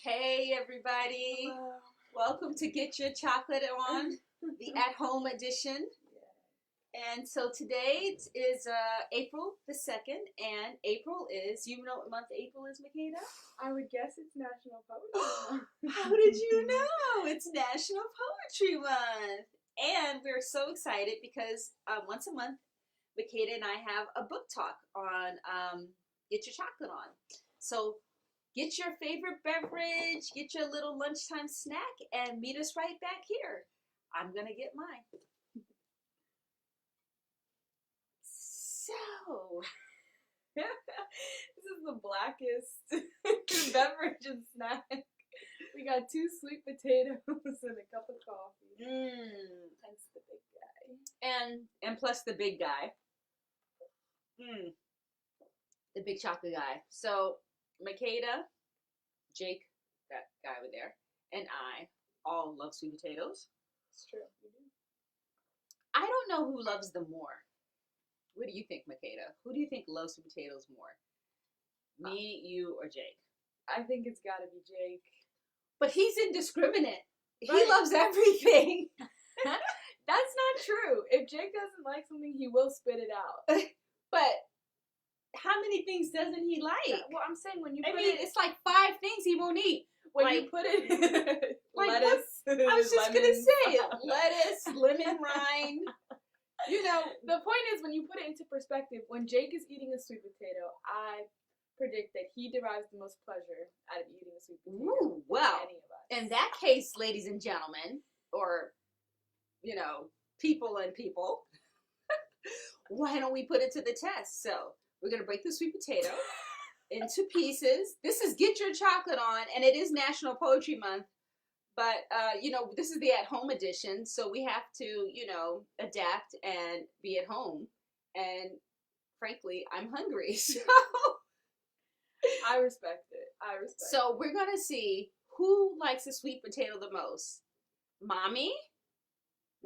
Hey everybody, Hello. welcome to Get Your Chocolate On, the at-home edition. And so today is April the 2nd, and April is, you know what month April is, Makeda? I would guess it's National Poetry Month. How did you know? It's National Poetry Month. And we're so excited because once a month, Makeda and I have a book talk on Get Your Chocolate On. So get your favorite beverage, get your little lunchtime snack, and meet us right back here. I'm going to get mine. So, This is the blackest beverage and snack. We got 2 sweet potatoes and a cup of coffee. Hence the big guy. And plus the big guy. The big chocolate guy. So, Makeda, Jake, that guy over there, and I all love sweet potatoes. It's true. You do. I don't know who loves them more. What do you think, Makeda? Who do you think loves sweet potatoes more? Me, you, or Jake? I think it's gotta be Jake. But he's indiscriminate. He Right. loves everything. That's not true. If Jake doesn't like something, he will spit it out. But how many things doesn't he like? Well, I'm saying when you I put mean, it, it's like 5 things he won't eat. when like- you put it, like lettuce. I was just going to lemons. say it. Lettuce, lemon rind. You know, the point is when you put it into perspective, when Jake is eating a sweet potato, I predict that he derives the most pleasure out of eating a sweet potato. Ooh, well, than any of us. in that case, ladies and gentlemen, or, you know, people and people, why don't we put it to the test? So we're going to break the sweet potato into pieces. This is Get Your Chocolate On, and it is National Poetry Month. But, you know, this is the at-home edition, so we have to, you know, adapt and be at home. And, frankly, I'm hungry, so... I respect it. I respect it. So we're going to see who likes a sweet potato the most. Mommy?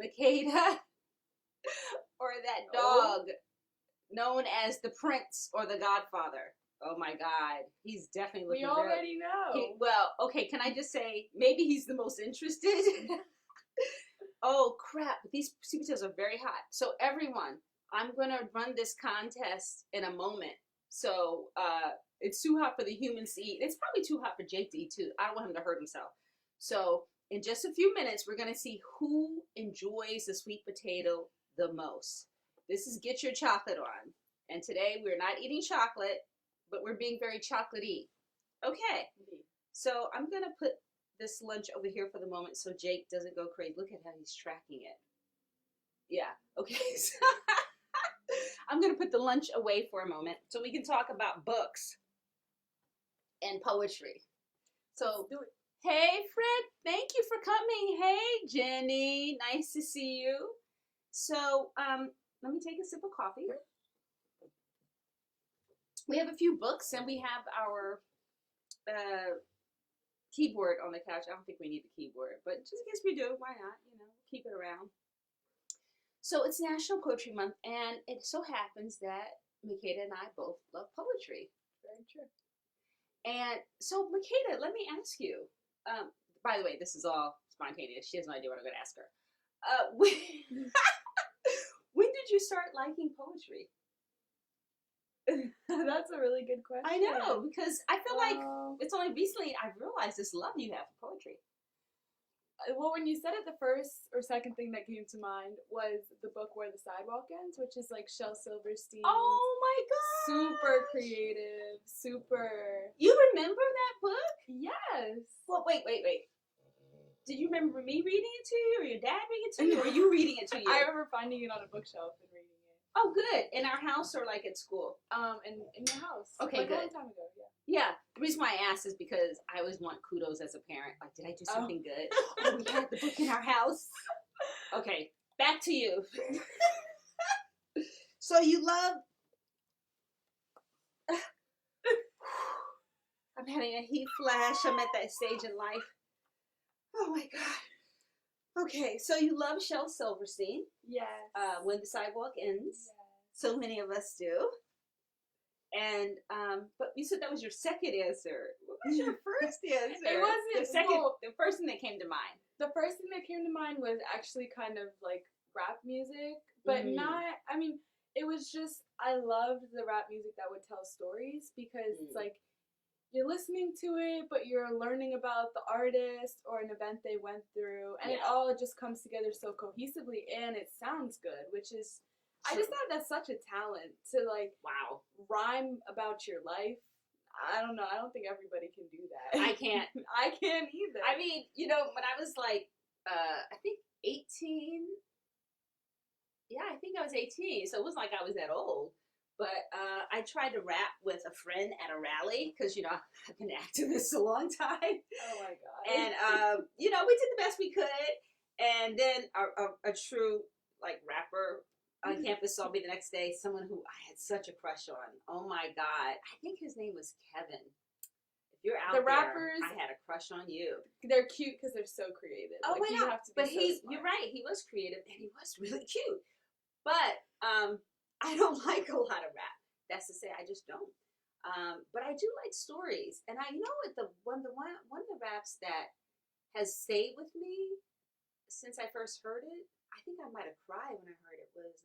Makeda? Or that dog known as the Prince or the Godfather? Oh my God. He's definitely We looking very... already know. Well, okay, can I just say, maybe he's the most interested? Oh, crap. These sweet potatoes are very hot. So, everyone, I'm going to run this contest in a moment. So, it's too hot for the humans to eat. It's probably too hot for Jake to eat, too. I don't want him to hurt himself. So, in just a few minutes, we're going to see who enjoys the sweet potato the most. This is Get Your Chocolate On. And today, we're not eating chocolate, but we're being very chocolatey. Okay, so I'm going to put this lunch over here for the moment so Jake doesn't go crazy. Look at how he's tracking it. Yeah, okay. So I'm going to put the lunch away for a moment so we can talk about books and poetry. So, Do it. hey, Fred, thank you for coming. Hey, Jenny, nice to see you. So, let me take a sip of coffee. We have a few books, and we have our keyboard on the couch. I don't think we need the keyboard, but just in case we do, why not? You know, keep it around. So it's National Poetry Month, and it so happens that Makeda and I both love poetry. Very true. And so, Makeda, let me ask you. By the way, this is all spontaneous. She has no idea what I'm going to ask her. When did you start liking poetry? That's a really good question. I know, because I feel like it's only recently I've realized this love you have for poetry. Well, when you said it, the first or second thing that came to mind was the book Where the Sidewalk Ends, which is like Shel Silverstein. Oh my God! Super creative, super... You remember that book? Yes! Well, wait. Did you remember me reading it to you, or your dad reading it to you, or you reading it to you? I remember finding it on a bookshelf and reading it. Oh, good. In our house or like at school? In your house. Okay, like good. A long time ago, yeah. Yeah. The reason why I asked is because I always want kudos as a parent. Like, did I do something good? Oh, we had the book in our house. Okay, back to you. So you love... I'm having a heat flash. I'm at that stage in life. Oh my God. Okay, so you love Shel Silverstein. Yes. When the Sidewalk Ends. Yes. So many of us do. And but you said that was your second answer. What was your first answer? It wasn't. The first thing that came to mind. The first thing that came to mind was actually kind of like rap music, but not. I mean, it was just I loved the rap music that would tell stories because it's like you're listening to it, but you're learning about the artist or an event they went through, and it all just comes together so cohesively, and it sounds good, which is, I just thought that's such a talent to like, rhyme about your life. I don't know. I don't think everybody can do that. I can't. I can't either. I mean, you know, when I was like, I think 18. Yeah, I think I was 18, so it wasn't like I was that old. But I tried to rap with a friend at a rally because, you know, I've been an activist a long time. Oh, my God. And, you know, we did the best we could. And then a true, like, rapper on campus saw me the next day, someone who I had such a crush on. Oh, my God. I think his name was Kevin. If you're out the there, rappers, I had a crush on you. They're cute because they're so creative. Oh, like, my God. But you're right. He was creative and he was really cute. But I don't like a lot of rap. That's to say, I just don't. But I do like stories, and I know what one of the raps that has stayed with me since I first heard it. I think I might have cried when I heard it. Was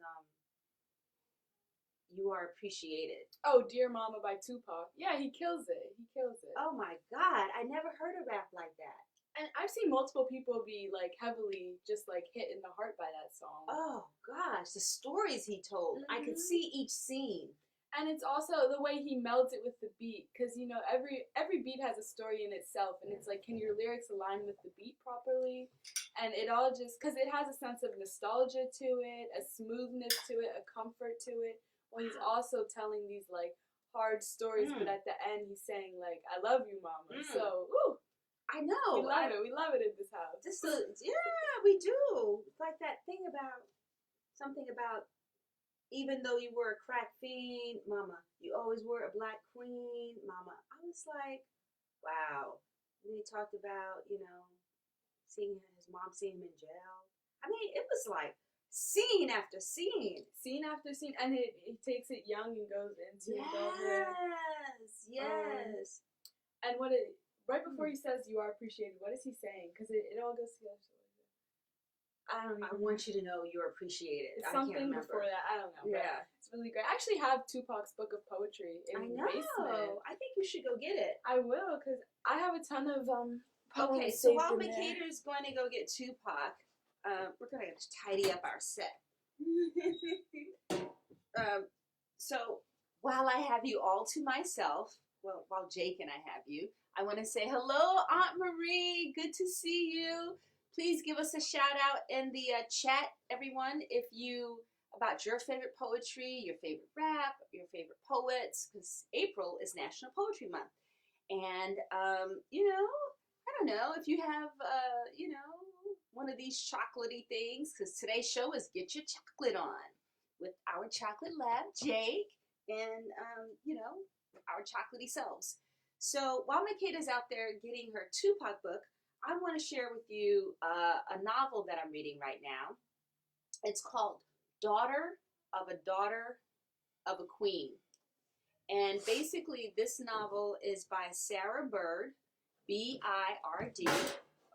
"You Are Appreciated." Oh, Dear Mama by Tupac. Yeah, he kills it. He kills it. Oh my God, I never heard a rap like that. And I've seen multiple people be like heavily just like hit in the heart by that song. Oh gosh, the stories he told. I could see each scene. And it's also the way he melds it with the beat, because you know every beat has a story in itself, and it's like, can your lyrics align with the beat properly? And it all just, because it has a sense of nostalgia to it, a smoothness to it, a comfort to it. Well, he's also telling these like hard stories, but at the end he's saying like, "I love you, Mama." So, ooh. I know. We love it. We love it in this house. Yeah, we do. It's like that thing about something about even though you were a crack fiend, Mama, you always were a black queen, Mama. I was like, wow. And they talked about, you know, seeing his mom seeing him in jail. I mean, it was like scene after scene. Scene after scene. And it takes it young and goes into Yes. And right before he says "you are appreciated," what is he saying? Because it all goes together. I don't know. I want you to know you're appreciated. It's something before that. I don't know. Yeah. It's really great. I actually have Tupac's book of poetry in the basement. I think you should go get it. I will, because I have a ton of Okay, so while Makeda is going to go get Tupac, we're going to tidy up our set. So while I have you all to myself, well, while Jake and I have you, I want to say hello, Aunt Marie. Good to see you. Please give us a shout out in the chat, everyone, about your favorite poetry, your favorite rap, your favorite poets, because April is National Poetry Month. And, you know, I don't know if you have, you know, one of these chocolatey things, because today's show is Get Your Chocolate On with our chocolate lab, Jake, and, you know, our chocolatey selves. So while Makeda's out there getting her Tupac book, I want to share with you a novel that I'm reading right now. It's called Daughter of a Queen. And basically this novel is by Sarah Bird, B-I-R-D.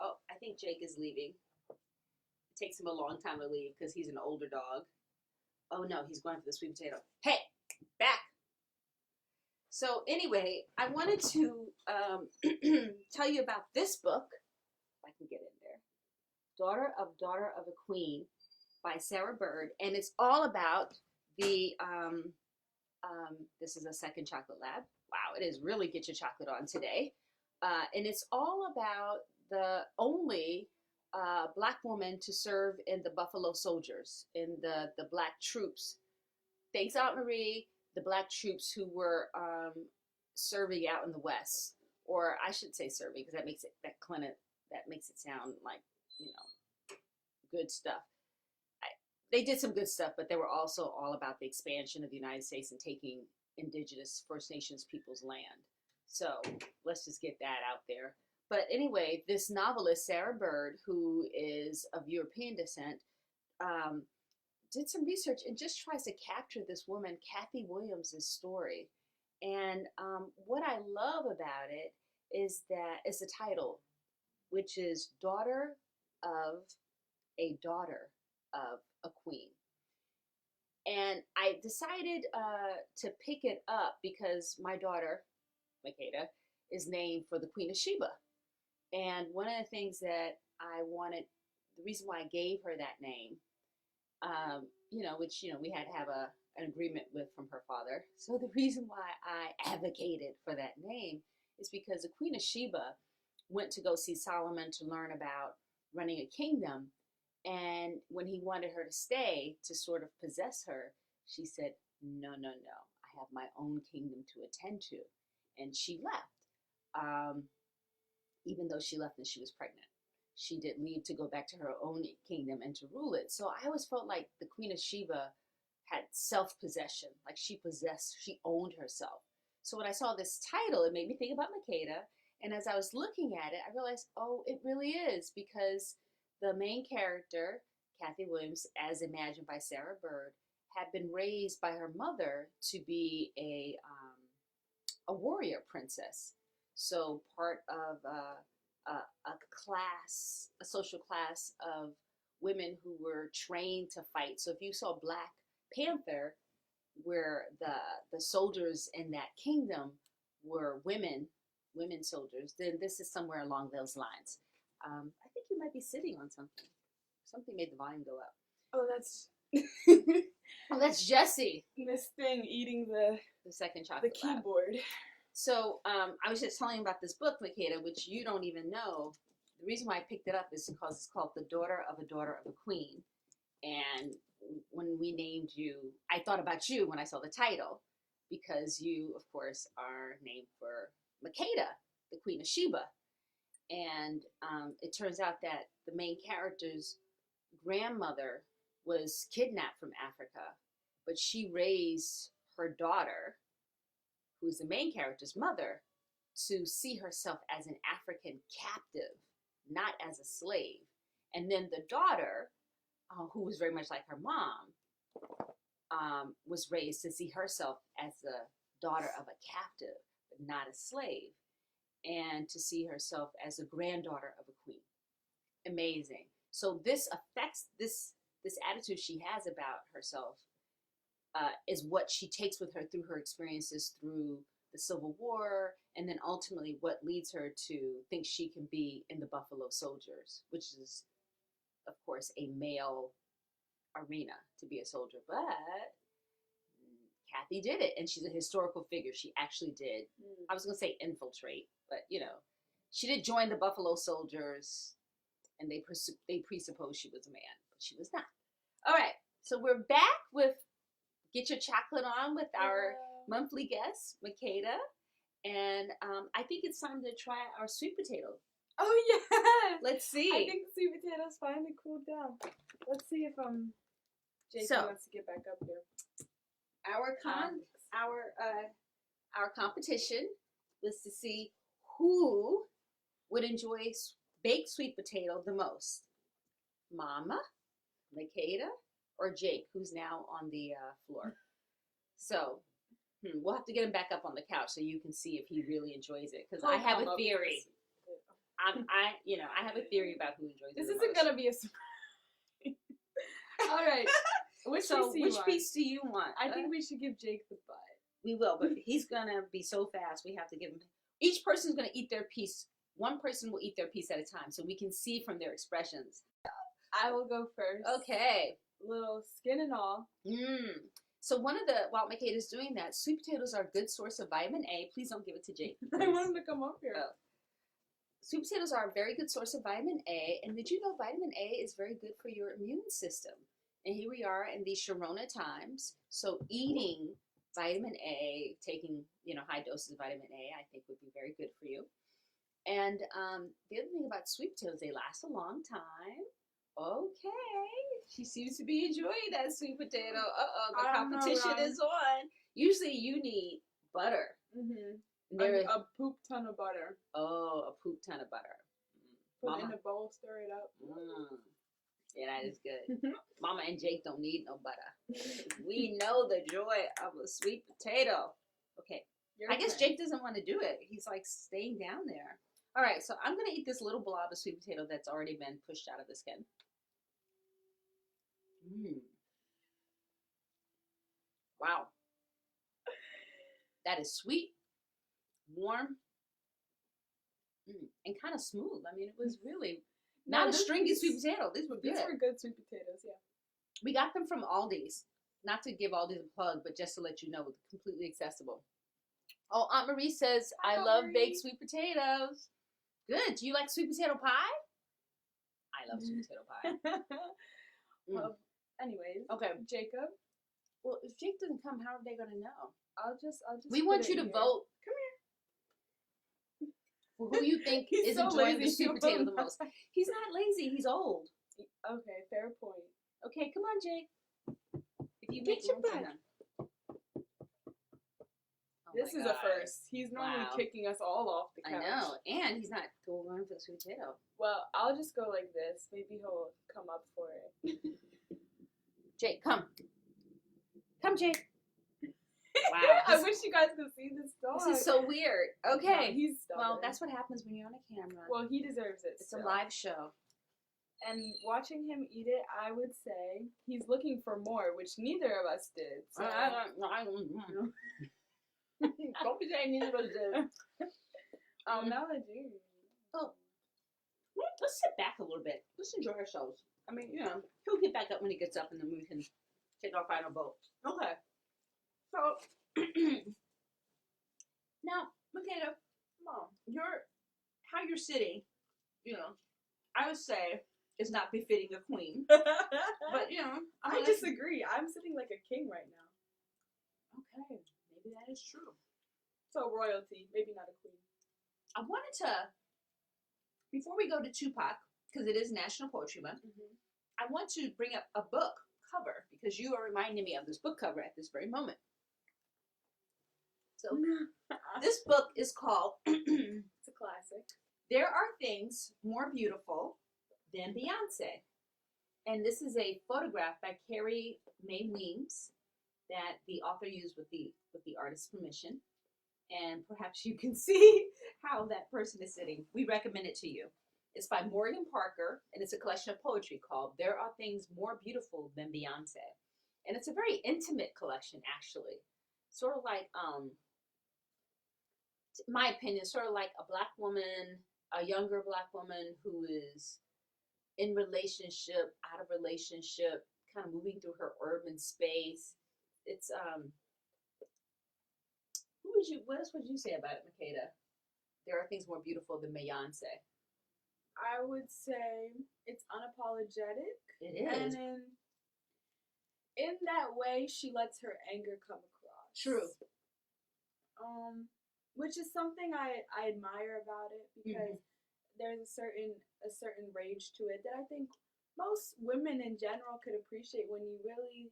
Oh, I think Jake is leaving. It takes him a long time to leave because he's an older dog. Oh no, he's going for the sweet potato. Hey, back. So anyway, I wanted to tell you about this book. If I can get in there. Daughter of a Queen by Sarah Bird. And it's all about the, this is a second chocolate lab. Wow, it is really Get Your Chocolate On today. And it's all about the only black woman to serve in the Buffalo Soldiers, in the black troops. Thanks, Aunt Marie. The black troops who were serving out in the West, or I should say serving, because that makes it sound like, you know, good stuff. They did some good stuff, but they were also all about the expansion of the United States and taking indigenous First Nations people's land. So let's just get that out there. But anyway, this novelist, Sarah Bird, who is of European descent, did some research and just tries to capture this woman, Kathy Williams' story. And what I love about it is the title, which is Daughter of a Daughter of a Queen. And I decided to pick it up because my daughter, Makeda, is named for the Queen of Sheba. And one of the things that I wanted, the reason why I gave her that name, which, we had to have an agreement with from her father. So the reason why I advocated for that name is because the Queen of Sheba went to go see Solomon to learn about running a kingdom. And when he wanted her to stay to sort of possess her, she said, no, no, no. I have my own kingdom to attend to. And she left. Even though she left and she was pregnant. She did leave to go back to her own kingdom and to rule it. So I always felt like the Queen of Sheba had self-possession. Like she owned herself. So when I saw this title, it made me think about Makeda. And as I was looking at it, I realized, oh, it really is, because the main character, Kathy Williams, as imagined by Sarah Bird, had been raised by her mother to be a warrior princess. So part of a social class of women who were trained to fight. So if you saw Black Panther, where the soldiers in that kingdom were women soldiers, then this is somewhere along those lines. I think you might be sitting on something. Something made the volume go up. Oh, that's oh, that's Jessie. Miss Thing eating the second chocolate. The keyboard. Lab. So I was just telling you about this book, Makeda, which you don't even know. The reason why I picked it up is because it's called The Daughter of a Queen. And when we named you, I thought about you when I saw the title, because you, of course, are named for Makeda, the Queen of Sheba. And it turns out that the main character's grandmother was kidnapped from Africa, but she raised her daughter, who's the main character's mother, to see herself as an African captive, not as a slave. And then the daughter, who was very much like her mom, was raised to see herself as the daughter of a captive, but not a slave, and to see herself as a granddaughter of a queen. Amazing. So this affects this attitude she has about herself, is what she takes with her through her experiences through the Civil War, and then ultimately what leads her to think she can be in the Buffalo Soldiers, which is, of course, a male arena to be a soldier. But Kathy did it, and she's a historical figure. She actually did. I was going to say infiltrate, but she did join the Buffalo Soldiers, and they presupposed she was a man, but she was not. All right, so we're back with Get Your Chocolate On with our monthly guest, Makeda, and I think it's time to try our sweet potato. Oh yeah, let's see. I think the sweet potatoes finally cooled down. Let's see if Jason wants to get back up here. Our competition was to see who would enjoy baked sweet potato the most, Mama, Makeda, or Jake, who's now on the floor. So we'll have to get him back up on the couch so you can see if he really enjoys it. Because I have a theory. I have a theory about who enjoys it. This isn't gonna be a surprise. All right. Which piece do you want? I think we should give Jake the butt. We will, but he's gonna be so fast. We have to give him. Each person's gonna eat their piece. One person will eat their piece at a time, so we can see from their expressions. I will go first. Okay. Little skin and all. So while Makeda's doing that, sweet potatoes are a good source of vitamin A. Please don't give it to Jake. I want him to come up here. Oh. Sweet potatoes are a very good source of vitamin A. And did you know vitamin A is very good for your immune system? And here we are in these Sharona times. So eating vitamin A, taking high doses of vitamin A, I think would be very good for you. And the other thing about sweet potatoes, they last a long time. Okay, she seems to be enjoying that sweet potato. The competition is on. Usually you need butter. A poop ton of butter. Oh, a poop ton of butter. Put it in a bowl, stir it up. Yeah, that is good. Mama and Jake don't need no butter. We know the joy of a sweet potato. Okay, I guess Jake doesn't want to do it. He's like staying down there. All right, so I'm going to eat this little blob of sweet potato that's already been pushed out of the skin. Wow. That is sweet, warm, and kind of smooth. I mean, it was really not a stringy sweet potato. These were good. These were good sweet potatoes, yeah. We got them from Aldi's. Not to give Aldi's a plug, but just to let you know, completely accessible. Oh, Aunt Marie says, I love baked sweet potatoes. Good. Do you like sweet potato pie? I love sweet potato pie. Well, anyways. Okay. Jacob. Well, if Jake doesn't come, how are they going to know? I'll just. We want you to vote. Come here. For who you think is so enjoying the sweet potato the most. He's not lazy. He's old. Okay, fair point. Okay, come on, Jake. If you get your butt. Oh this is a first. He's normally kicking us all off the couch. I know, and he's not going for the sweet potato. Well, I'll just go like this. Maybe he'll come up for it. Jake, come. Come, Jake. Wow. I wish you guys could see this dog. This is so weird. Okay. No, he's stubborn. Well, that's what happens when you're on a camera. Well, he deserves it. It's a live show. And watching him eat it, I would say he's looking for more, which neither of us did. So. Don't be saying neither of us did. No, I do. Oh, let's sit back a little bit. Let's enjoy ourselves. I mean, you know, he'll get back up when he gets up, and then we can take our final vote. Okay. So, now, Makeda, Mom, how you're sitting, you know, I would say is not befitting a queen. But, you know, I disagree. I'm sitting like a king right now. Okay, maybe that is true. So royalty, maybe not a queen. I wanted to, before we go to Tupac, because it is National Poetry Month, I want to bring up a book cover, because you are reminding me of this book cover at this very moment. So, this book is called, it's a classic. There Are Things More Beautiful Than Beyonce. And this is a photograph by Carrie Mae Weems that the author used with the artist's permission. And perhaps you can see how that person is sitting. We recommend it to you. It's by Morgan Parker, and it's a collection of poetry called There Are Things More Beautiful Than Beyonce. And it's a very intimate collection, actually. Sort of like, in my opinion, sort of like a black woman, a younger black woman who is in relationship, out of relationship, kind of moving through her urban space. It's, what else would you say about it, Makeda? There Are Things More Beautiful Than Beyonce. I would say it's unapologetic. It is. And in that way, she lets her anger come across. True. Which is something I admire about it, because there's a certain rage to it that I think most women in general could appreciate when you really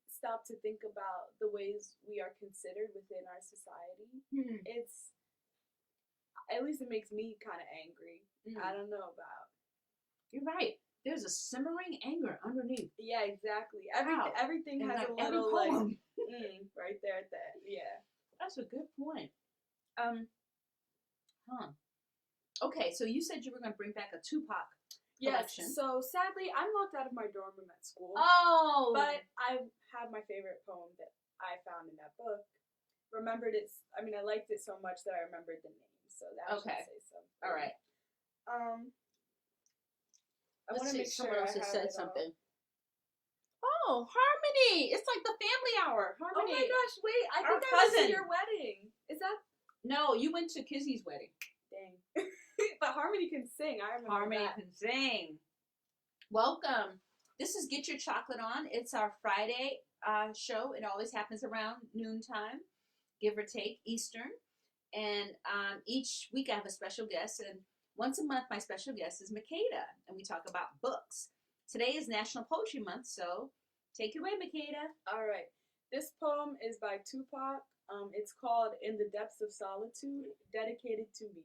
stop to think about the ways we are considered within our society. It's, at least it makes me kind of angry. I don't know about. You're right. There's a simmering anger underneath. Yeah, exactly. Everything has a little like right there at the end. Yeah. That's a good point. Okay, so you said you were going to bring back a Tupac collection. Yes. So sadly, I'm locked out of my dorm room at school. Oh. But I have my favorite poem that I found in that book. I liked it so much that I remembered the name. So that should say something. All right. I want to make sure someone else has said something. Oh, Harmony! It's like the family hour. Harmony. Oh my gosh! Wait, I think I was at your wedding. Is that? No, you went to Kizzy's wedding. Dang. But Harmony can sing. I remember Harmony that. can sing. Welcome. This is Get Your Chocolate On. It's our Friday show. It always happens around noontime, give or take, Eastern. And each week I have a special guest. And once a month, my special guest is Makeda. And we talk about books. Today is National Poetry Month, so take it away, Makeda. All right. This poem is by Tupac. It's called In the Depths of Solitude, dedicated to me.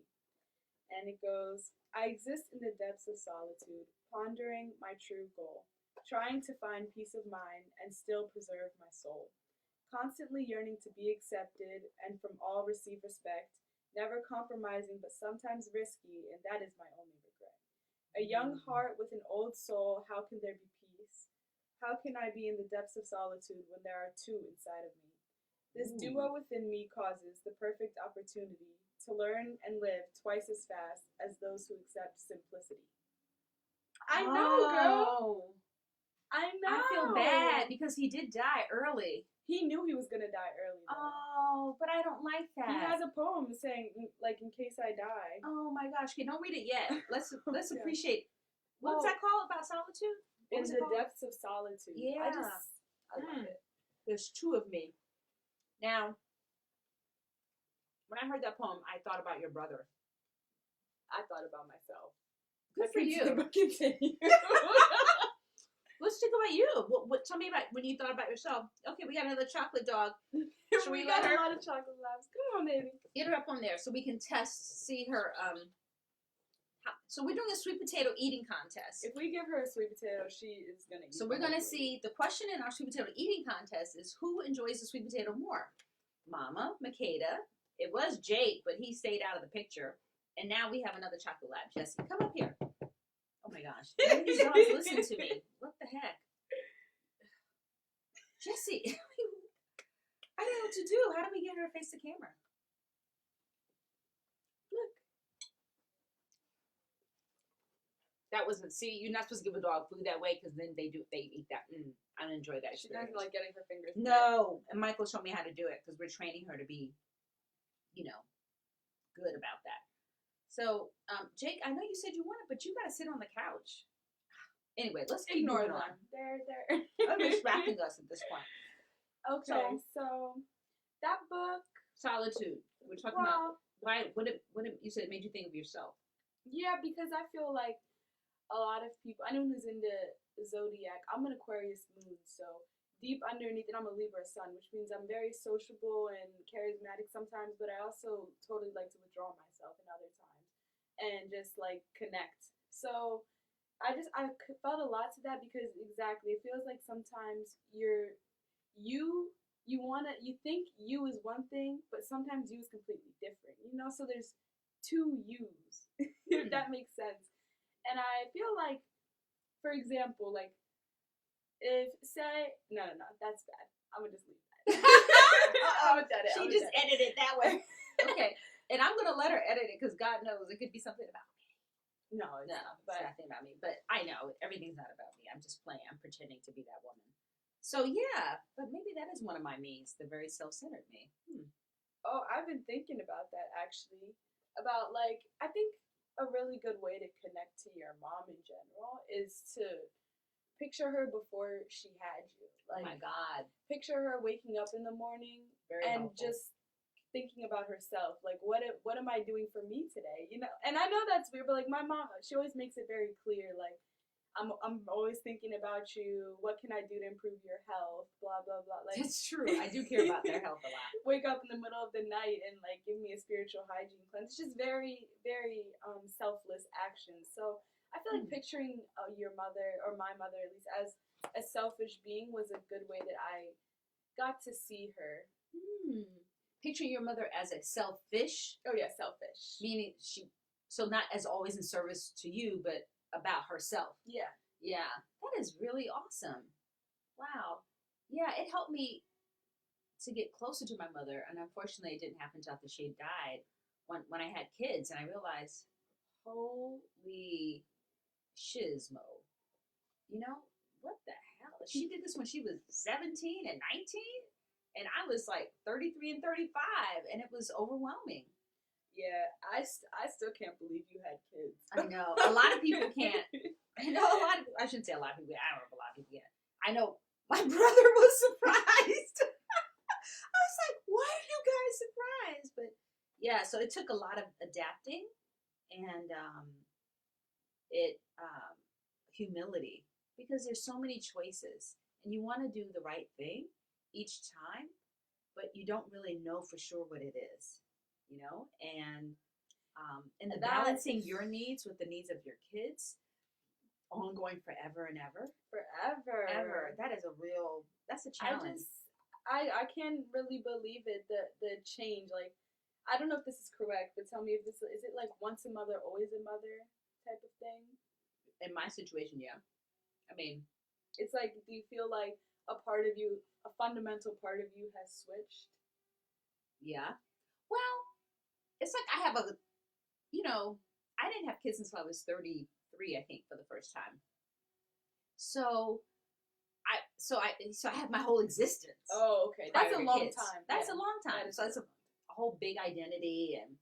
And it goes, I exist in the depths of solitude, pondering my true goal, trying to find peace of mind and still preserve my soul. constantly yearning to be accepted and from all receive respect, never compromising but sometimes risky, and that is my only regret. A young heart with an old soul, how can there be peace? How can I be in the depths of solitude when there are two inside of me? This duo within me causes the perfect opportunity to learn and live twice as fast as those who accept simplicity. I know, girl. I know. I feel bad because he did die early. He knew he was gonna die early. Though. Oh, but I don't like that. He has a poem saying, like, in case I die. Oh my gosh! Okay, don't read it yet. Let's appreciate. What's that called about solitude? In the depths of solitude. Yeah, I love it. There's two of me. Now, when I heard that poem, I thought about your brother. I thought about myself. Good for you. Continue. Let's talk about you. What? Tell me about when you thought about yourself. Okay, we got another chocolate dog. Should we got a lot of chocolate labs. Come on, baby. Get her up on there so we can see her. So we're doing a sweet potato eating contest. If we give her a sweet potato, she is gonna eat. So we're gonna see. The question in our sweet potato eating contest is who enjoys the sweet potato more, Mama, Makeda. It was Jake, but he stayed out of the picture. And now we have another chocolate lab. Jesse, come up here. Oh my gosh. None of these dogs listen to me. What the heck? Jesse, I don't know what to do. How do we get her to face the camera? Look. That wasn't, see, you're not supposed to give a dog food that way because then they eat that. I don't enjoy that. She doesn't like getting her fingers. No. And Michael showed me how to do it because we're training her to be, good about that. So, Jake, I know you said you wanted, but you got to sit on the couch. Anyway, let's ignore them. They're I'm distracting us at this point. Okay, so that book, Solitude. We're talking about why. What you said it made you think of yourself. Yeah, because I feel like a lot of people. Anyone who's into zodiac, I'm an Aquarius moon, so deep underneath, and I'm a Libra sun, which means I'm very sociable and charismatic sometimes, but I also totally like to withdraw myself in other times and just like connect. So I felt a lot to that because exactly, it feels like sometimes you think you is one thing, but sometimes you is completely different, so there's two yous, if that makes sense. And I feel like, for example, like, if, say, no, that's bad. I'm gonna just leave that. She just edited it that way. Okay. And I'm gonna let her edit it because God knows it could be something about me. No, it's nothing about me. But I know everything's not about me. I'm just playing. I'm pretending to be that woman. So yeah, but maybe that is one of my me's, the very self-centered me. Oh, I've been thinking about that actually. About like, I think a really good way to connect to your mom in general is to picture her before she had you. Like, oh my God. Picture her waking up in the morning very and helpful. Just thinking about herself. Like, what am I doing for me today? And I know that's weird, but like my mom, she always makes it very clear. Like, I'm always thinking about you. What can I do to improve your health? Blah blah blah. Like, that's true. I do care about their health a lot. Wake up in the middle of the night and like give me a spiritual hygiene cleanse. It's just very very selfless actions. So I feel like picturing your mother, or my mother at least, as a selfish being was a good way that I got to see her. Picturing your mother as a selfish. Oh yeah, selfish. Meaning so not as always in service to you, but about herself. Yeah. Yeah. That is really awesome. Wow. Yeah, it helped me to get closer to my mother, and unfortunately it didn't happen until after she died when I had kids, and I realized, holy shizmo. What the hell? She did this when she was 17 and 19, and I was like 33 and 35, and it was overwhelming. Yeah, I still can't believe you had kids. I know. A lot of people can't. I know I shouldn't say a lot of people. I don't know if a lot of people can. I know my brother was surprised. I was like, why are you guys surprised? But yeah, so it took a lot of adapting and humility, because there's so many choices and you want to do the right thing each time, but you don't really know for sure what it is. And the balancing your needs with the needs of your kids, ongoing forever and ever. Forever. Ever. That's a challenge. I can't really believe it. The change, like, I don't know if this is correct, but tell me if this is it like once a mother, always a mother type of thing. In my situation, yeah. I mean, It's like, do you feel like a part of you, a fundamental part of you, has switched? yeah. Well, it's like I have a, you know, I didn't have kids until I was 33, I think, for the first time. So I have my whole existence. Oh, okay. prior That's a to long kids. time. That's Yeah. a long time. That is So it's a a whole big identity and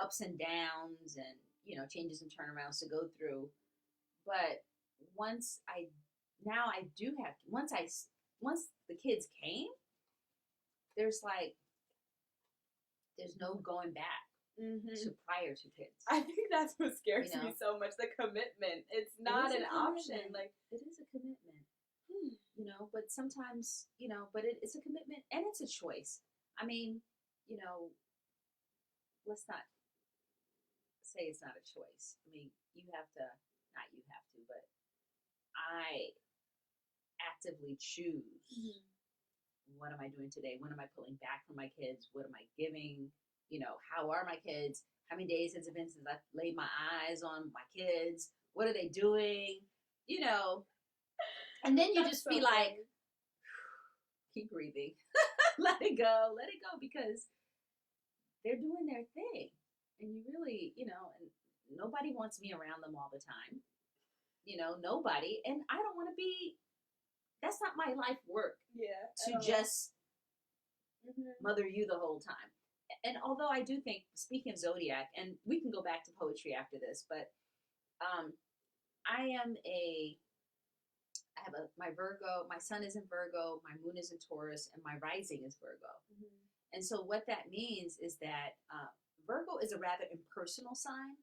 ups and downs and changes and turnarounds to go through. But once I now I do have once the kids came, there's no going back Mm-hmm. to prior to kids. I think that's what scares You know? me so much. The commitment. It's not is a an option. commitment. Like, It is a commitment. But sometimes, but it's a commitment and it's a choice. I mean, let's not say it's not a choice. I mean, not you have to, but I actively choose what am I doing today? When am I pulling back from my kids? What am I giving? How are my kids? How many days has it been since I've laid my eyes on my kids? What are they doing? And then you That's just so be like, funny. keep breathing. Let it go, because they're doing their thing. And you really, and nobody wants me around them all the time. Nobody. And I don't want to be, that's not my life work Yeah. to just mother you the whole time. And although I do think, speaking of zodiac, and we can go back to poetry after this, but I have my Virgo, my sun is in Virgo, my moon is in Taurus, and my rising is Virgo. And so what that means is that Virgo is a rather impersonal sign.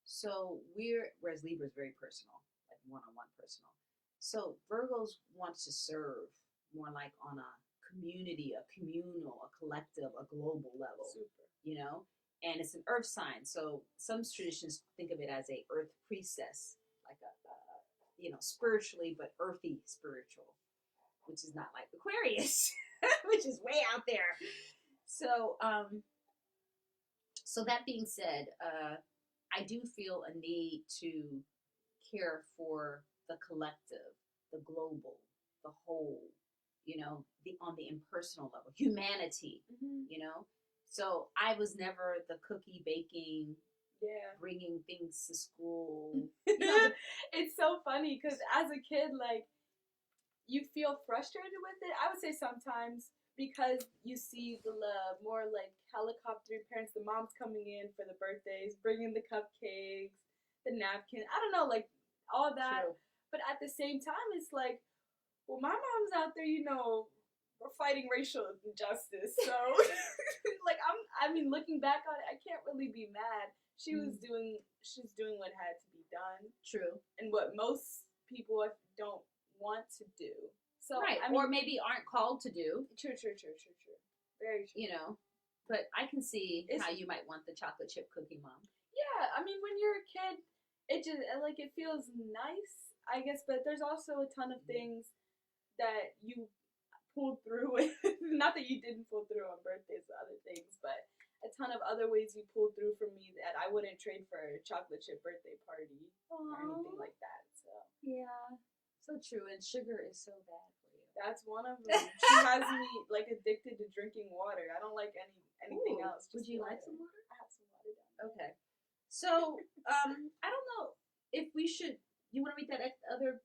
So whereas Libra is very personal, like one-on-one personal. So Virgos want to serve more like on a community, a communal, a collective, a global level. Super. And it's an earth sign. So some traditions think of it as a earth priestess, like a spiritually, but earthy spiritual, which is not like Aquarius, which is way out there. So, so that being said, I do feel a need to care for the collective, the global, the whole, on the impersonal level, humanity, So I was never the cookie baking, bringing things to school. It's so funny because as a kid, like, you feel frustrated with it. I would say sometimes because you see the more like helicopter parents, the moms coming in for the birthdays, bringing the cupcakes, the napkin. I don't know, like all that. True. But at the same time, it's like, well, my mom's out there, we're fighting racial injustice. So, like, looking back on it, I can't really be mad. She's doing what had to be done. True. And what most people don't want to do. So, right. Or maybe aren't called to do. True. Very true. But I can see how you might want the chocolate chip cookie mom. Yeah, when you're a kid, it just, like, it feels nice, I guess, but there's also a ton of things that you pulled through with. Not that you didn't pull through on birthdays or other things, but a ton of other ways you pulled through for me that I wouldn't trade for a chocolate chip birthday party or anything like that. So yeah, so true. And sugar is so bad for you. That's one of them. She has me like addicted to drinking water. I don't like anything else. Would you like some water? I have some water down there. Okay. So I don't know if we should. You want to read that other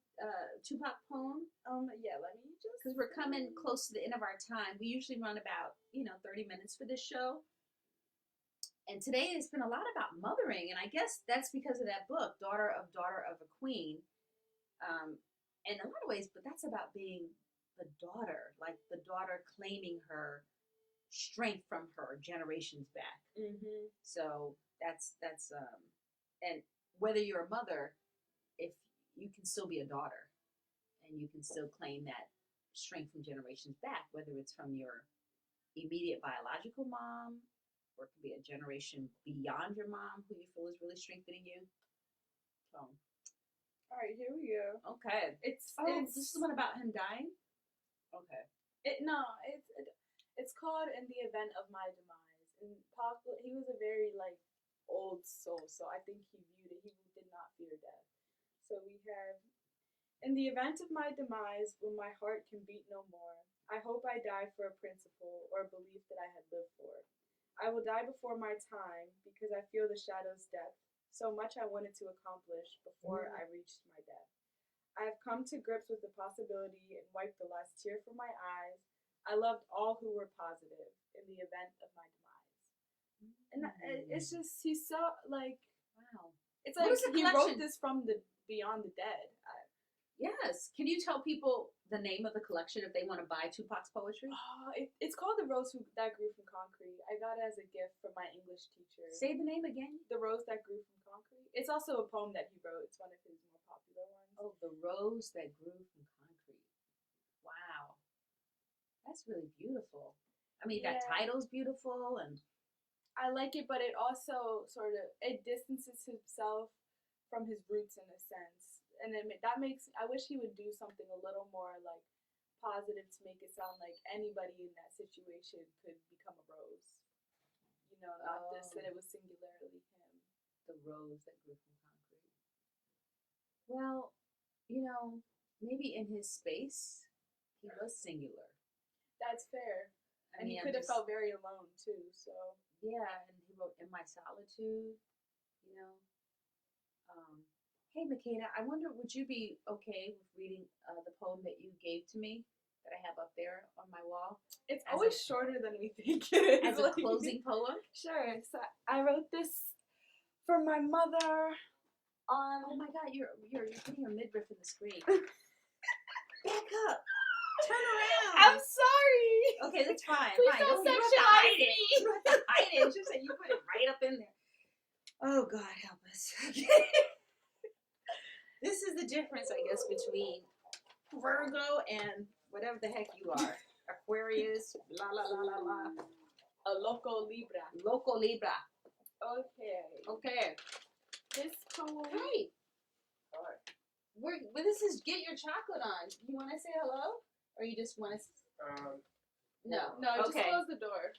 Tupac poem? Yeah. Let me just, because we're coming close to the end of our time. We usually run about 30 minutes for this show. And today it's been a lot about mothering, and I guess that's because of that book, Daughter of a Queen. In a lot of ways, but that's about being the daughter, like the daughter claiming her strength from her generations back. So that's and whether you're a mother, if you can still be a daughter, and you can still claim that strength from generations back, whether it's from your immediate biological mom, or it could be a generation beyond your mom who you feel is really strengthening you. So, all right, here we go. Okay. It's this is the one about him dying? Okay. It's called In the Event of My Demise. And Pop, he was a very like old soul, so I think he viewed it. He did not fear death. So we have in the event of my demise, when my heart can beat no more, I hope I die for a principle or a belief that I had lived for. I will die before my time because I feel the shadow's depth. So much I wanted to accomplish before I reached my death. I have come to grips with the possibility and wiped the last tear from my eyes. I loved all who were positive in the event of my demise. And it's just, he's so, like, Wow. it's like he wrote this from the beyond the dead. Yes. Can you tell people the name of the collection if they want to buy Tupac's poetry? It's called The Rose That Grew from Concrete. I got it as a gift from my English teacher. Say the name again. The Rose That Grew from Concrete. It's also a poem that he wrote. It's one of his more popular ones. Oh, The Rose That Grew from Concrete. Wow. That's really beautiful. I mean, that title's beautiful, and I like it, but it also sort of, it distances himself from his roots in a sense. And then that makes, I wish he would do something a little more like positive to make it sound like anybody in that situation could become a rose. You know, not this, that it was singularly him. The rose that grew from concrete. Well, you know, maybe in his space, he was singular. That's fair. And he could have felt very alone too, so. Yeah, and he wrote In My Solitude, you know. Hey, Makeda, I wonder, would you be okay with reading the poem that you gave to me that I have up there on my wall? It's always shorter than we think it is. As a closing poem? Sure. So I wrote this for my mother on... Oh my God, you're putting your midriff in the screen. Back up. Turn around. I'm sorry. Okay, that's fine. Please fine. don't You have to hide it. You have to hide it. Just say you put it right up in there. Oh God, help us. This is the difference, I guess, between Virgo and whatever the heck you are. Aquarius, la la la la la. A loco Libra. Loco Libra. Okay. This poem. Hey. Well, this is Get Your Chocolate On. You want to say hello? Or you just want to... No, just close the door.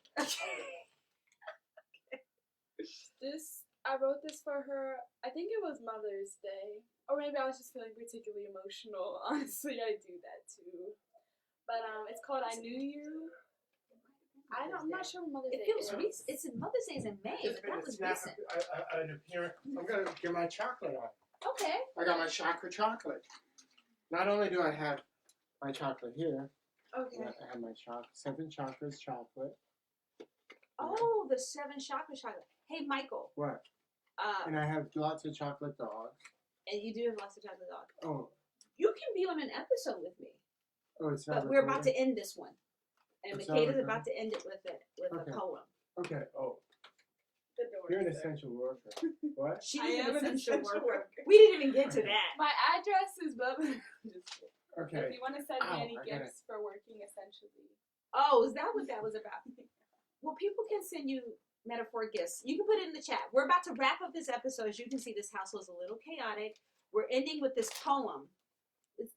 I wrote this for her, I think it was Mother's Day. Or maybe I was just feeling particularly emotional. Honestly, I do that too. But it's called I Knew You. I'm not sure when Mother's Day is. It's Mother's Day is in May, but that was recent. I'm going to get my chocolate on. Okay. I got my chakra chocolate. Not only do I have my chocolate here, okay. I have my 7 chakras chocolate. Oh, the 7 chakra chocolate. Hey, Michael. What? And I have lots of chocolate dogs. And you do have lots of chocolate dogs. Oh. You can be on an episode with me. Oh, it's not. But we're about to end this one. And Makeda's about to end it with a poem. Okay. Oh. The door. You're an essential worker. What? She is an essential worker. We didn't even get to that. My address is Okay. If you want to send me any gifts for working essentially. Oh, is that what that was about? Well, people can send you metaphor gifts. You can put it in the chat. We're about to wrap up this episode. As you can see, this house was a little chaotic. We're ending with this poem.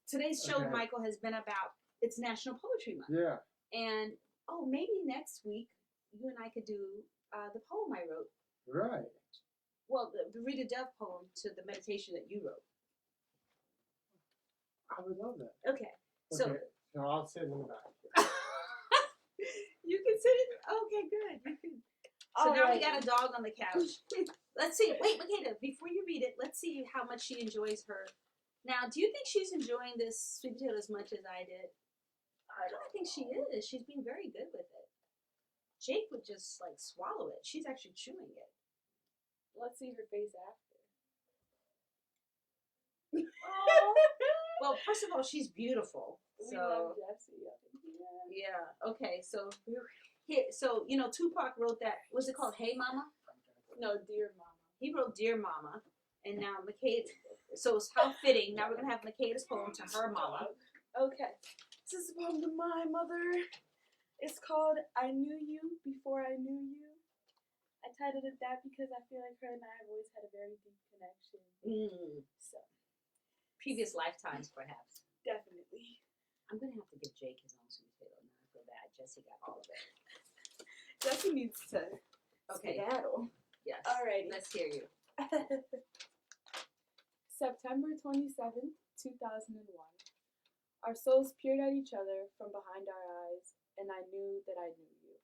Today's show, Michael, has been about it's National Poetry Month. Yeah. And maybe next week you and I could do the poem I wrote. Right. Well, the Rita Dove poem to the meditation that you wrote. I would love that. Okay. So I'll sit in the back. You can sit in. Okay, good. You can. So now we got a dog on the couch. Let's see. Wait, Makeda, before you read it, let's see how much she enjoys her. Now, do you think she's enjoying this sweet potato as much as I did? I think she is. She's being very good with it. Jake would just like swallow it. She's actually chewing it. Let's see her face after. Oh. Well, first of all, she's beautiful. We love Jessie. Yeah. Okay. So here, Tupac wrote that. What's it called? Hey Mama. No, Dear Mama. He wrote Dear Mama, and now Makeda. So it's how fitting. Now we're gonna have Makeda's poem to her mama. Okay. This is a poem to my mother. It's called I Knew You Before I Knew You. I titled it that because I feel like her and I have always had a very deep connection. So. Previous lifetimes, perhaps. Definitely. I'm gonna have to give Jake his own sweet potato now. Jessie got all of it. Jessie needs to Okay. skedaddle. Yes. Alrighty. Let's hear you. September 27th, 2001. Our souls peered at each other from behind our eyes, and I knew that I knew you.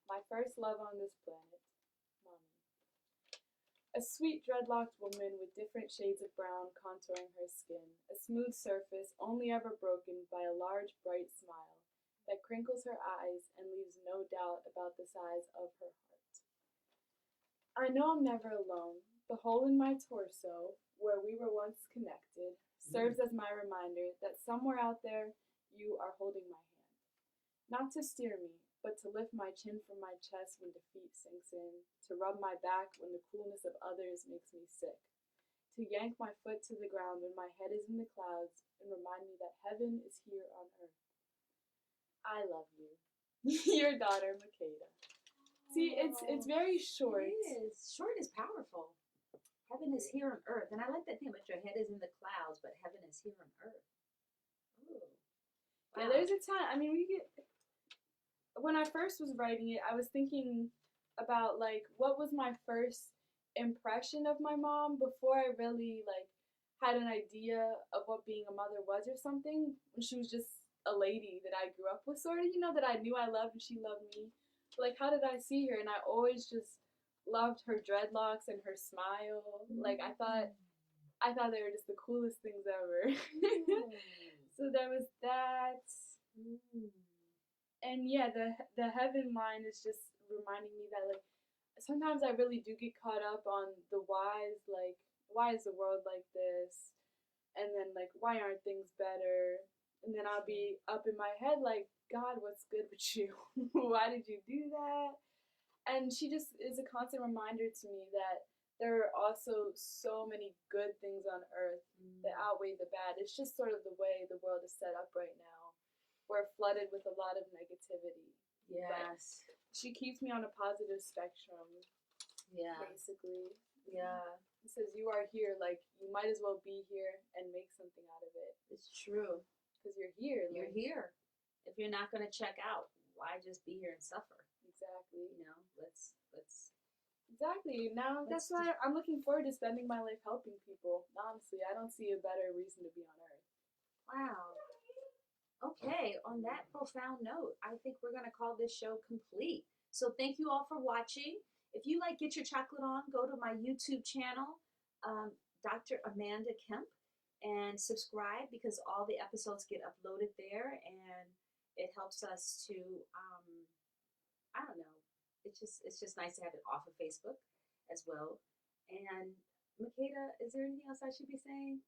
My first love on this planet, Mommy. A sweet dreadlocked woman with different shades of brown contouring her skin, a smooth surface only ever broken by a large bright smile that crinkles her eyes and leaves no doubt about the size of her heart. I know I'm never alone. The hole in my torso, where we were once connected, serves as my reminder that somewhere out there you are holding my hand. Not to steer me, but to lift my chin from my chest when defeat sinks in, to rub my back when the coolness of others makes me sick, to yank my foot to the ground when my head is in the clouds and remind me that heaven is here on earth. I love you. Your daughter, Makeda. See, it's very short. It is. Short is powerful. Heaven is here on earth. And I like that thing about your head is in the clouds, but heaven is here on earth. Ooh. Yeah, there's a time. I mean, when I first was writing it, I was thinking about, like, what was my first impression of my mom before I really, like, had an idea of what being a mother was or something. When she was just a lady that I grew up with, sort of, that I knew I loved and she loved me. Like, how did I see her? And I always just loved her dreadlocks and her smile. Like, I thought they were just the coolest things ever. So there was that. And yeah, the heaven line is just reminding me that, like, sometimes I really do get caught up on the whys, like, why is the world like this? And then, like, why aren't things better? And then I'll be up in my head like, God, what's good with you? Why did you do that? And she just is a constant reminder to me that there are also so many good things on earth that outweigh the bad. It's just sort of the way the world is set up right now. We're flooded with a lot of negativity. Yes. But she keeps me on a positive spectrum. Yeah. Basically. Yeah. It says you are here, like, you might as well be here and make something out of it. It's true. Because you're here. You're here. If you're not going to check out, why just be here and suffer? Exactly. Let's. Exactly. Now that's why I'm looking forward to spending my life helping people. Honestly, I don't see a better reason to be on earth. Wow. Okay, on that profound note, I think we're going to call this show complete. So thank you all for watching. If you like Get Your Chocolate On, go to my YouTube channel, Dr. Amanda Kemp, and subscribe because all the episodes get uploaded there, and it helps us to, I don't know, it's just nice to have it off of Facebook as well. And Makeda, is there anything else I should be saying?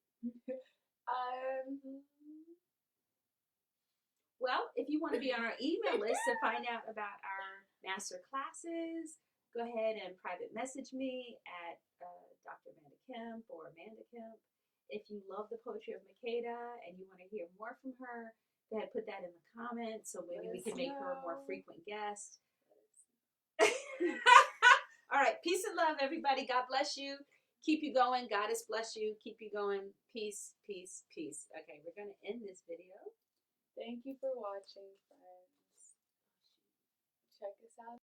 Well, if you want to be on our email list to find out about our master classes, go ahead and private message me at Dr. Amanda Kemp or Amanda Kemp. If you love the poetry of Makeda and you want to hear more from her, go ahead and put that in the comments so maybe we can make her a more frequent guest. All right, peace and love, everybody. God bless you. Keep you going. God has blessed you. Keep you going. Peace, peace, peace. Okay, we're going to end this video. Thank you for watching, friends. Check us out.